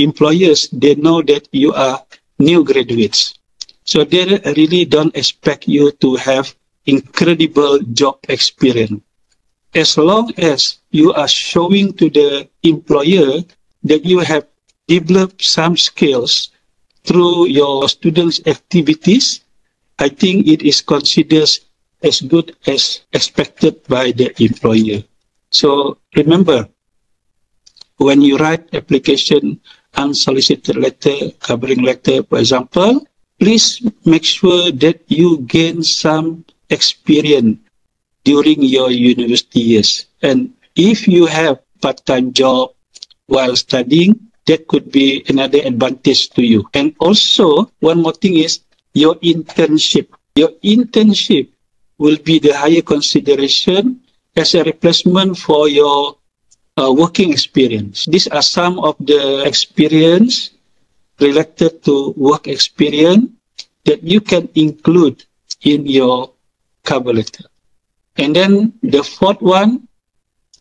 employers, they know that you are new graduates. So they really don't expect you to have incredible job experience. As long as you are showing to the employer that you have developed some skills through your students' activities, I think it is considered as good as expected by the employer. So remember, when you write application, unsolicited letter, covering letter, for example, please make sure that you gain some experience during your university years. And if you have part-time job while studying, that could be another advantage to you. And also, one more thing is your internship. Your internship will be the higher consideration as a replacement for your working experience. These are some of the experience related to work experience that you can include in your cover letter. And then the fourth one,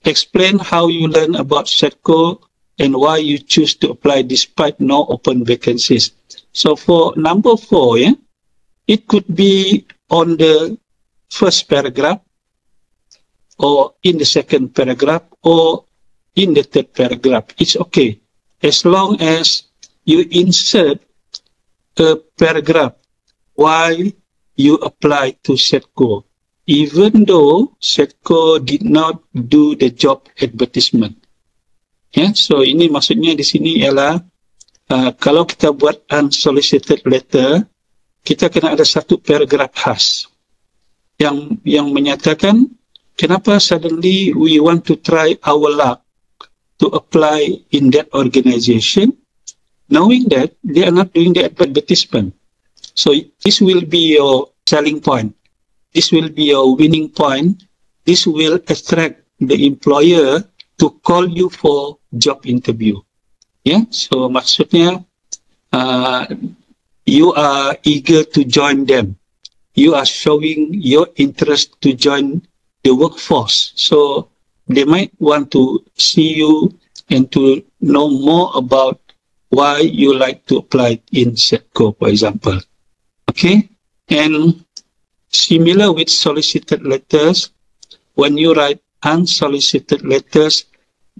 explain how you learn about SETCO and why you choose to apply despite no open vacancies. So for number 4, yeah, it could be on the first paragraph, or in the second paragraph, or in the third paragraph. It's okay, as long as you insert a paragraph why you apply to SETCO, even though SETCO did not do the job advertisement. Yeah, so ini maksudnya di sini ialah kalau kita buat unsolicited letter, kita kena ada satu paragraf khas yang menyatakan kenapa suddenly we want to try our luck to apply in that organization, knowing that they are not doing the advertisement. So this will be your selling point. This will be your winning point. This will attract the employer to call you for job interview. Yeah, so maksudnya you are eager to join them. You are showing your interest to join the workforce. So they might want to see you and to know more about why you like to apply in SETCO, for example. Okay, and similar with solicited letters, when you write unsolicited letters,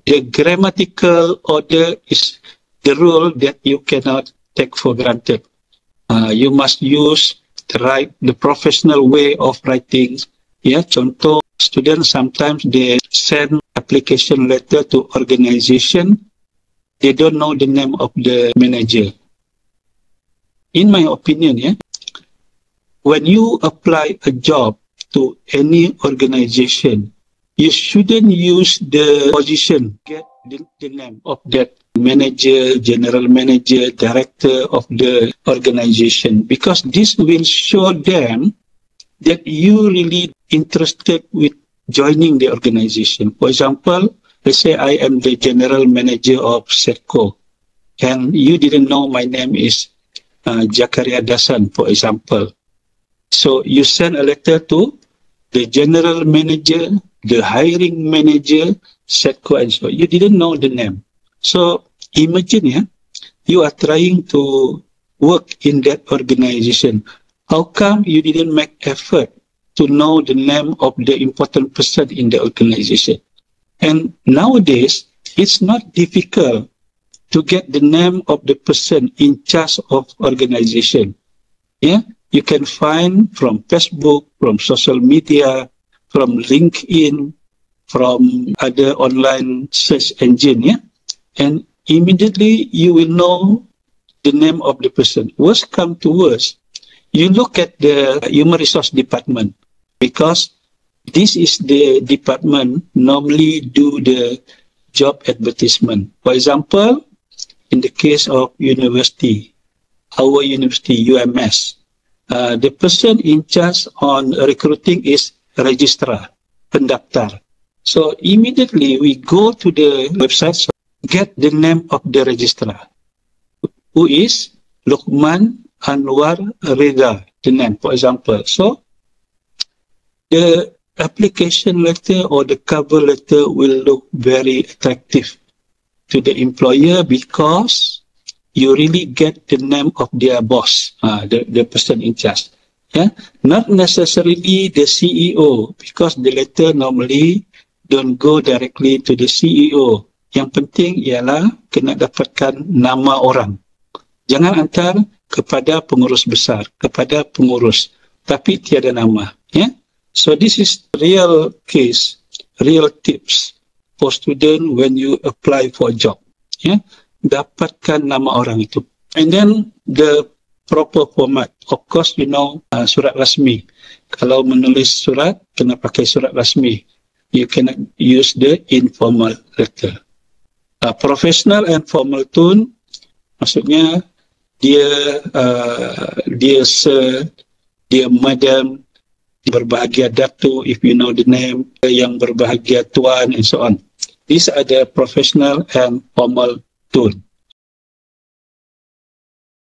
the grammatical order is the rule that you cannot take for granted. You must use the professional way of writing. Yeah, contoh, students sometimes they send application letter to organization. They don't know the name of the manager. In my opinion, yeah, when you apply a job to any organization, you shouldn't use the position, get the name of that manager, general manager, director of the organization, because this will show them that you really interested with joining the organization. For example, let's say I am the general manager of SETCO, and you didn't know my name is Jakaria Dasan, for example. So you send a letter to the general manager, the hiring manager, SETCO, and so you didn't know the name. So imagine, yeah, you are trying to work in that organization. How come you didn't make effort to know the name of the important person in the organization? And nowadays, it's not difficult to get the name of the person in charge of organization. Yeah, you can find from Facebook, from social media, from LinkedIn, from other online search engine, yeah? And immediately you will know the name of the person. Worst come to worst, you look at the human resource department, because this is the department normally do the job advertisement. For example, in the case of university, our university, UMS, the person in charge on recruiting is registrar, pendaftar. So immediately we go to the website, get the name of the registrar, who is Luqman Anwar Reza, the name, for example. So the application letter or the cover letter will look very attractive to the employer, because you really get the name of their boss, the person in charge. Yeah, not necessarily the CEO, because the letter normally don't go directly to the CEO. Yang penting ialah kena dapatkan nama orang. Jangan hantar kepada pengurus besar, kepada pengurus, tapi tiada nama. Yeah? So this is real case, real tips for student when you apply for a job. Yeah? Dapatkan nama orang itu. And then the proper format. Of course, you know, surat rasmi. Kalau menulis surat, kena pakai surat rasmi. You cannot use the informal letter. Professional and formal tone, maksudnya dia sir, dia madam, berbahagia Dato, if you know the name, yang berbahagia tuan, and so on. These are the professional and formal tone.